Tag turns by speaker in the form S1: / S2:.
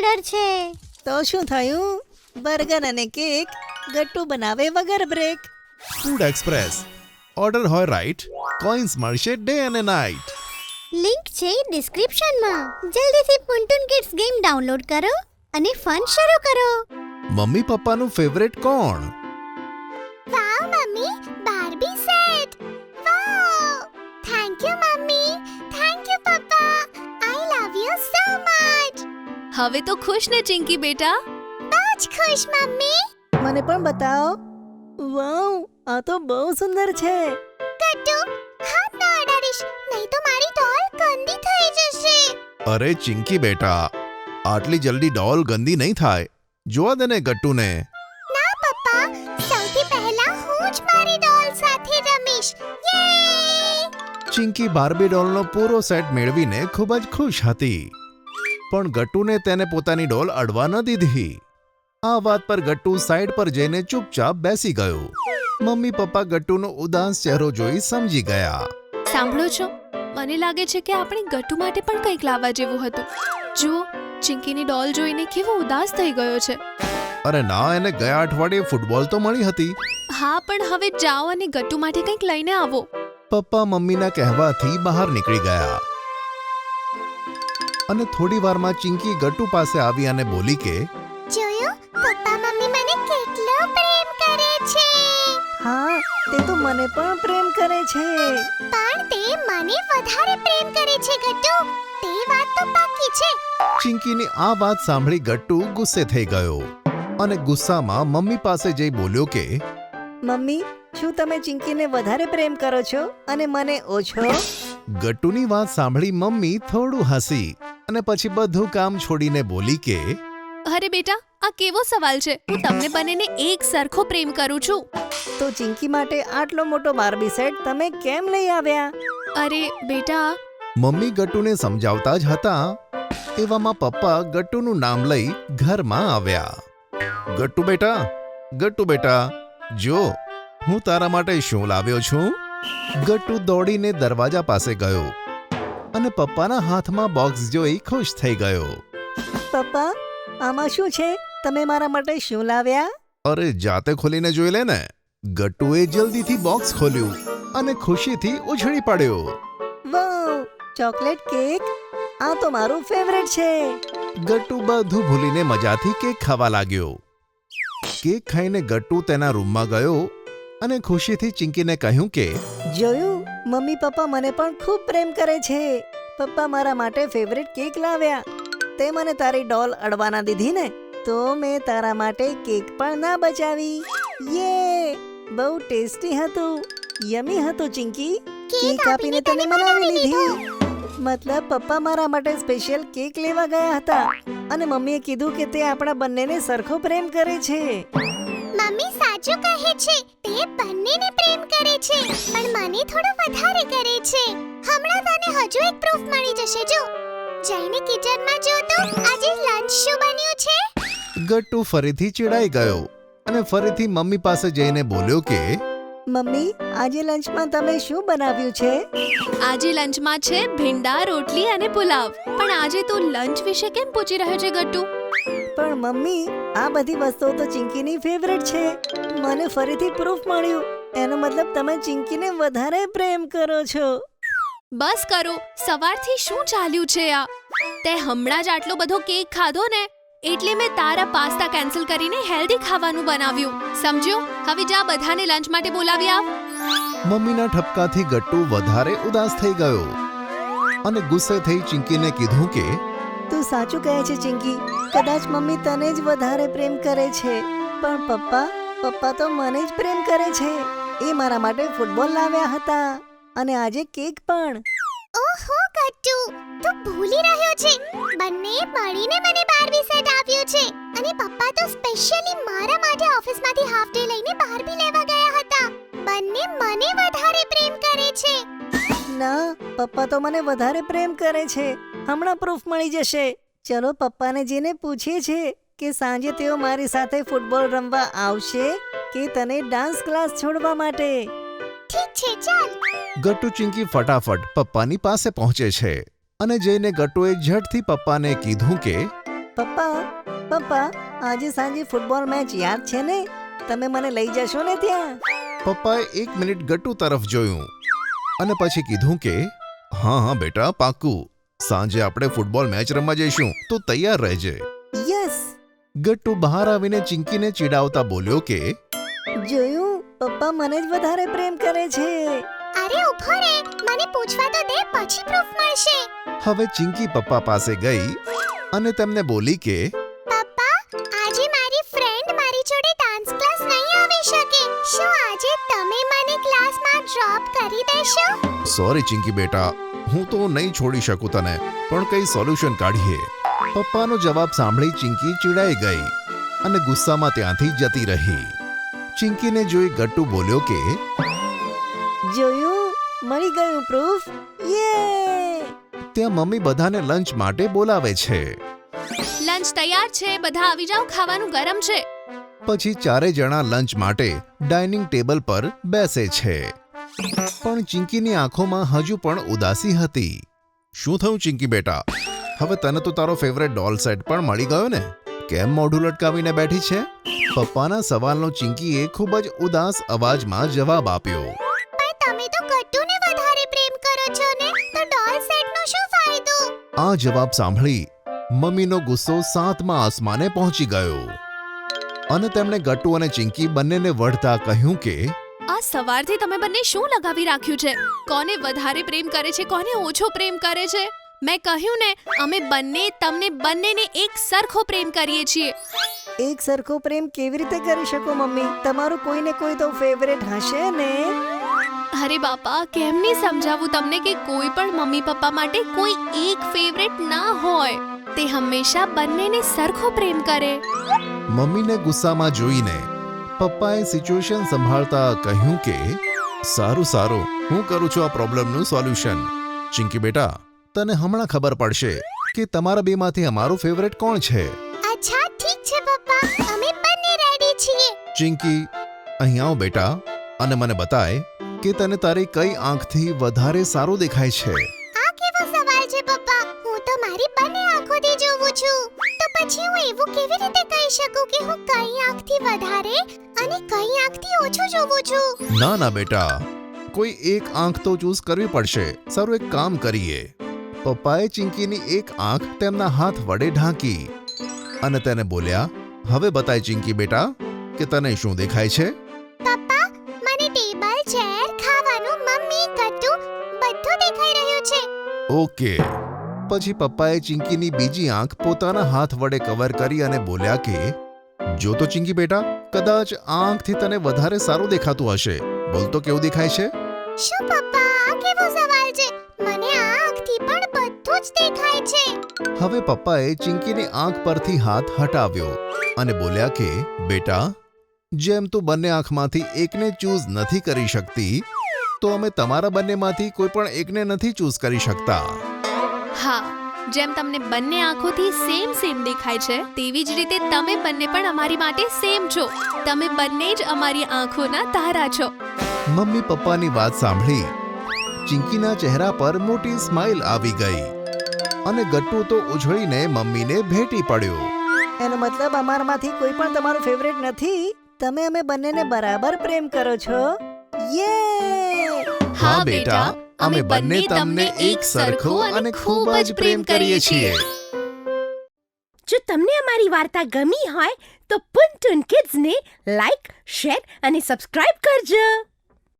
S1: Order છે.
S2: તો શું થયું? બર્ગર અને કેક ગટ્ટુ બનાવે વગર બ્રેક.
S3: Food express. ઓર્ડર હોય રાઈટ, કોઈન્સ મળશે ડે અને નાઇટ.
S1: લિંક છે ડિસ્ક્રિપ્શનમાં. જલ્દીથી પુન્ટુન કિડ્સ ગેમ ડાઉનલોડ કરો અને ફન શરૂ કરો.
S3: મમ્મી પપ્પાનું ફેવરેટ કોણ?
S1: Wow mummy, Barbie set. Wow, thank you mummy, thank you papa, I love you so much.
S4: હવે તો ખુશ ને ચિંકી બેટા?
S1: બહુ જ ખુશ મમ્મી.
S2: મને પણ બતાવો. વાવ, આ તો બહુ સુંદર છે.
S1: ગટ્ટુ, હાથ ના અડાડીશ, નહીં તો મારી ડોલ ગંદી થઈ જશે.
S3: અરે ચિંકી બેટા, આટલી જલ્દી ડોલ ગંદી નહીં થાય. જોવા દે ને ગટ્ટુને.
S1: ના પપ્પા, સૌથી પહેલા હું જ મારી ડોલ સાથે રમીશ. યે!
S3: ચિંકી બાર્બી ડોલનો પૂરો સેટ મેળવીને ખૂબ જ ખુશ હતી. પણ ગટ્ટુને તેને પોતાની ડોલ અડવા ન દીધી. આ વાત પર ગટ્ટુ સાઈડ પર જઈને ચૂપચાપ બેસી ગયો. મમ્મી પપ્પા ગટ્ટુનો ઉદાસ ચહેરો જોઈ સમજી ગયા.
S4: સાંભળો છો, મને લાગે છે કે આપણે ગટ્ટુ માટે પણ કંઈક લાવવા જેવું હતું. જુઓ, ચિંકીની ડોલ જોઈને કેવો ઉદાસ થઈ ગયો છે.
S3: અરે ના, એને ગયા અઠવાડિયે ફૂટબોલ તો મળી હતી.
S4: હા, પણ હવે જાઓ અને ગટ્ટુ માટે કંઈક લઈને આવો.
S3: પપ્પા મમ્મીના કહેવાથી બહાર નીકળી ગયા. અને થોડી વારમાં ચિંકી ગટ્ટુ પાસે આવી અને બોલી કે,
S1: જોયું, પપ્પા મમ્મી મને કેટલો પ્રેમ કરે છે.
S2: હા, તે તો મને પણ પ્રેમ કરે છે.
S1: પણ તે મને વધારે પ્રેમ કરે છે ગટ્ટુ. તે વાત તો પાકી છે.
S3: ચિંકીની આ વાત સાંભળી ગટ્ટુ ગુસ્સે થઈ ગયો અને ગુસ્સામાં મમ્મી પાસે જઈ બોલ્યો કે,
S2: મમ્મી, શું તમે ચિંકીને વધારે પ્રેમ કરો છો અને મને ઓછો?
S3: ગટ્ટુની વાત સાંભળી મમ્મી થોડું હસી અને પછી બધું કામ છોડીને બોલી કે,
S4: અરે બેટા, આ કેવો સવાલ છે? હું તમને બંનેને એક સરખો પ્રેમ કરું છું.
S2: તો ચિંકી માટે આટલો મોટો બાર્બી સેટ તમે કેમ લઈ આવ્યા?
S4: અરે બેટા,
S3: મમ્મી ગટ્ટુને સમજાવતા જ હતા. એવામાં પપ્પા ગટ્ટુનું નામ લઈ ઘરમાં આવ્યા. ગટ્ટુ બેટા, જો હું તારા માટે શું લાવ્યો છું. ગટ્ટુ દોડીને દરવાજા પાસે ગયો અને પપ્પાના હાથમાં બોક્સ જોઈ ખુશ થઈ ગયો.
S2: પપ્પા, આમાં શું છે? તમે મારા માટે શું લાવ્યા?
S3: અરે જાતે ખોલીને જોઈ લે ને. ગટ્ટુએ જલ્દીથી બોક્સ ખોલ્યું અને ખુશીથી ઉછળી પડ્યો.
S2: વાવ, ચોકલેટ કેક. આ તો મારું ફેવરેટ છે.
S3: ગટ્ટુ બધું ભૂલીને મજાથી કેક ખાવા લાગ્યો. કેક ખાઈને ગટ્ટુ તેના રૂમમાં ગયો અને ખુશીથી ચિંકીને કહ્યું કે,
S2: જોયું, મમ્મી પપ્પા મને પણ ખૂબ પ્રેમ કરે છે. પપ્પા મારા માટે ફેવરેટ કેક લાવ્યા. તે મને તારી ડોલ અડવાના દીધી ને, તો મેં તારા માટે કેક પણ ના બચાવી. યે! બહુ ટેસ્ટી હતું. યમી હતું ચિંકી. કેક આપીને તને મનાવી લીધી. મતલબ પપ્પા મારા માટે સ્પેશિયલ કેક લેવા ગયા હતા અને મમ્મીએ કીધું કે તે આપણા બંનેને સરખો પ્રેમ કરે છે.
S1: મમ્મી સાચું કહે છે. તે બંનેને પ્રેમ કરે છે, પણ મને થોડો વધારે કરે છે. હમણાં તને હજુ એક પ્રૂફ મળી જશે. જો, જઈને કિચનમાં જો તો આજે લંચ શું બન્યું છે.
S3: ગટ્ટુ ફરીથી ચીડાઈ ગયો અને ફરીથી મમ્મી પાસે જઈને બોલ્યો કે,
S2: મમ્મી, આજે લંચમાં તમે શું બનાવ્યું છે?
S4: આજે લંચમાં છે ભીંડા, રોટલી અને પુલાવ. પણ આજે તું લંચ વિશે કેમ પૂછી રહ્યો છે ગટ્ટુ?
S2: પણ મમ્મી, આ બધી વસ્તુઓ તો ચિંકીની ફેવરેટ છે. મને ફરીથી પ્રૂફ મળ્યું. એનો મતલબ તમે ચિંકીને વધારે પ્રેમ કરો છો.
S4: બસ કરો, સવારથી શું ચાલ્યું છે આ? તે હમણાં જ આટલો બધો કેક ખાધો ને, એટલે મેં તારા પાસ્તા કેન્સલ કરીને હેલ્ધી ખાવાનું બનાવ્યું. સમજ્યો? હવે જા બધાને લંચ માટે બોલાવી આવ.
S3: મમ્મીના ઠપકાથી ગટ્ટુ વધારે ઉદાસ થઈ ગયો અને ગુસ્સે થઈ ચિંકીને કીધું કે,
S2: તું સાચું કહે છે ચિંકી. કદાચ મમ્મી તને જ વધારે પ્રેમ કરે છે, પણ પપ્પા તો મને જ પ્રેમ કરે છે. એ મારા માટે ફૂટબોલ લાવ્યા હતા અને આજે કેક પણ.
S1: ઓહો ગટ્ટુ, તું ભૂલી રહ્યો છે. બંને મળીને મને બાર્બી સેટ આપ્યું છે અને પપ્પા તો સ્પેશિયલી મારા માટે ઓફિસમાંથી હાફ ડે લઈને બાર્બી લેવા ગયા હતા. બંને મને વધારે પ્રેમ કરે છે.
S2: ના, પપ્પા તો મને વધારે પ્રેમ કરે છે. હમણાં પ્રૂફ મળી જશે. ચલો પપ્પાને જઈને પૂછીએ છે કે સાંજે તેઓ મારી સાથે ફૂટબોલ રમવા આવશે કે તને ડાન્સ ક્લાસ છોડવા માટે.
S1: ઠીક છે, ચાલ.
S3: ગટ્ટુ ચિંકી ફટાફટ પપ્પાની પાસે પહોંચે છે અને જઈને ગટ્ટુએ ઝટથી પપ્પાને કીધું કે,
S2: પપ્પા આજે સાંજે ફૂટબોલ મેચ યાદ છે ને? તમે મને લઈ જશો ને ત્યાં?
S3: પપ્પાએ 1 મિનિટ ગટ્ટુ તરફ જોયું અને પછી કીધું કે હા બેટા, પાક્કું. સાંજે આપણે ફૂટબોલ મેચ રમવા જઈશું, તો તૈયાર રહેજે.
S2: યસ.
S3: ગટ્ટુ બહાર આવીને ચિંકીને ચીડાવતા બોલ્યો કે
S2: જોયું, પપ્પા મને જ વધારે પ્રેમ કરે છે.
S1: અરે ઉભો રે, મને પૂછવા તો દે, પછી પ્રૂફ મળશે.
S3: હવે ચિંકી પપ્પા પાસે ગઈ અને તેમને બોલી કે
S1: પપ્પા, આજે મારી ફ્રેન્ડ મારી જોડે ડાન્સ ક્લાસ નહીં આવી શકે. શું આજે તમે મને ક્લાસમાં ડ્રોપ કરી દેશો?
S3: સોરી ચિંકી બેટા, હું તો નહીં છોડી શકું તને, પણ કઈ સોલ્યુશન કાઢીએ. પપ્પાનો જવાબ સાંભળી ચિંકી ચીડાઈ ગઈ અને ગુસ્સામાં ત્યાંથી જતી રહી. ચિંકીને જોઈ ગટ્ટુ બોલ્યો કે
S2: જોયું, મળી ગયું પ્રૂફ. યે!
S3: ત્યાં મમ્મી બધાને લંચ માટે બોલાવે છે.
S4: લંચ તૈયાર છે, બધા આવી જાઓ, ખાવાનું ગરમ છે.
S3: પછી ચારે જણા લંચ માટે ડાઇનિંગ ટેબલ પર બેસે છે. પણ ચિંકીની આંખોમાં હજુ પણ ઉદાસી હતી. શું થયું ચિંકી બેટા? હવે તને તો તારો ફેવરેટ ડોલ સેટ પણ મળી ગયો ને? કેમ મોઢું લટકાવીને બેઠી છે? પપ્પાના સવાલનો ચિંકીએ ખૂબ જ ઉદાસ અવાજમાં જવાબ આપ્યો.
S1: પણ તમે તો ગટ્ટુને વધારે પ્રેમ કરો છો ને, તો ડોલ સેટનો શું ફાયદો?
S3: આ જવાબ સાંભળી મમ્મીનો ગુસ્સો 7મા આસમાને પહોંચી ગયો અને તેમણે ગટ્ટુ અને ચિંકી બંનેને વઢતા કહ્યું કે
S4: આ સવારથી તમે બંને શું લગાવી રાખ્યું છે? કોને વધારે પ્રેમ કરે છે, કોને ઓછો પ્રેમ કરે છે? મેં કહ્યું ને, અમે બંને તમને બંનેને એક સરખો પ્રેમ કરીએ છીએ.
S2: એક સરખો પ્રેમ કેવી રીતે કરી શકો મમ્મી? તમારું કોઈને કોઈ તો ફેવરેટ હશે ને?
S4: અરે બાપા, કેમ નહીં સમજાવું તમને કે કોઈ પણ મમ્મી પપ્પા માટે કોઈ એક ફેવરેટ ના હોય. તે હંમેશા બંનેને સરખો પ્રેમ કરે.
S3: મમ્મીને ગુસ્સામાં જોઈને પપ્પાએ સિચ્યુએશન સંભાળતા કહ્યું કે સારું, હું કરું છું આ પ્રોબ્લેમનું સોલ્યુશન. ચિંકી બેટા, તને હમણાં ખબર પડશે કે તમારા બેમાંથી અમારું ફેવરેટ કોણ છે.
S1: અચ્છા, ઠીક છે પપ્પા, અમે બંને રેડી છીએ.
S3: ચિંકી, અહીં આવ બેટા અને મને બતાય કે તને તારી કઈ આંખથી વધારે સારું દેખાય છે.
S1: આ કેવો સવાલ છે પપ્પા? હું તો મારી બંને આંખોથી જોઉં છું. તો પછી હું એવું કેવી રીતે કહી શકું કે હું કઈ આંખથી વધારે અને કઈ આંખથી ઓછું જોઉં છું?
S3: ના બેટા, કોઈ એક આંખ તો ચૂઝ કરવી પડશે. સારું, એક કામ કરીએ. પપ્પાએ ચિંકીની એક આંખ તેમના હાથ વડે ઢાંકી અને તેને બોલ્યા, હવે બતાય ચિંકી બેટા કે તને શું દેખાય છે.
S1: પપ્પા, મને ટેબલ, ચેર, ખાવાનું, મમ્મી, ગટ્ટુ બધું દેખાઈ રહ્યું છે.
S3: ઓકે. પછી પપ્પાએ ચિંકીની બીજી આંખ પોતાના હાથ વડે કવર કરી અને બોલ્યા કે જો તો ચિંકી બેટા, કદાચ આ આંખથી તને વધારે સારું દેખાતું હશે. બોલ તો કેવું દેખાય છે?
S1: શું પપ્પા, આ કેવો સવાલ છે? મને આ આંખથી પણ બધું જ દેખાય છે.
S3: હવે પપ્પાએ ચિંકીની આંખ પરથી હાથ હટાવ્યો અને બોલ્યા કે બેટા, જેમ તું બંને આંખમાંથી એકને ચૂઝ નથી કરી શકતી, તો અમે તમારા બંનેમાંથી કોઈ પણ એકને નથી ચૂઝ કરી શકતા.
S4: હા, જેમ તમને બંને આંખોથી સેમ દેખાય છે, તેવી જ રીતે તમે બંને પણ અમારી માટે સેમ છો. તમે બંને જ અમારી આંખોના તારા છો.
S3: મમ્મી પપ્પાની વાત સાંભળી ચિંકીના ચહેરા પર મોટી સ્માઇલ આવી ગઈ અને ગટ્ટુ તો ઉછળીને મમ્મીને ભેટી પડ્યો.
S2: એનો મતલબ અમારામાંથી કોઈ પણ તમારું ફેવરેટ નથી? તમે અમે બંનેને બરાબર પ્રેમ કરો છો. યે!
S4: હા બેટા, અમે બંને તમને એક સરખો અને ખૂબ જ પ્રેમ કરીએ છીએ.
S5: જો તમને અમારી વાર્તા ગમી હોય તો પુન ટુન કિડ્સને લાઈક, શેર અને સબસ્ક્રાઇબ કરજો.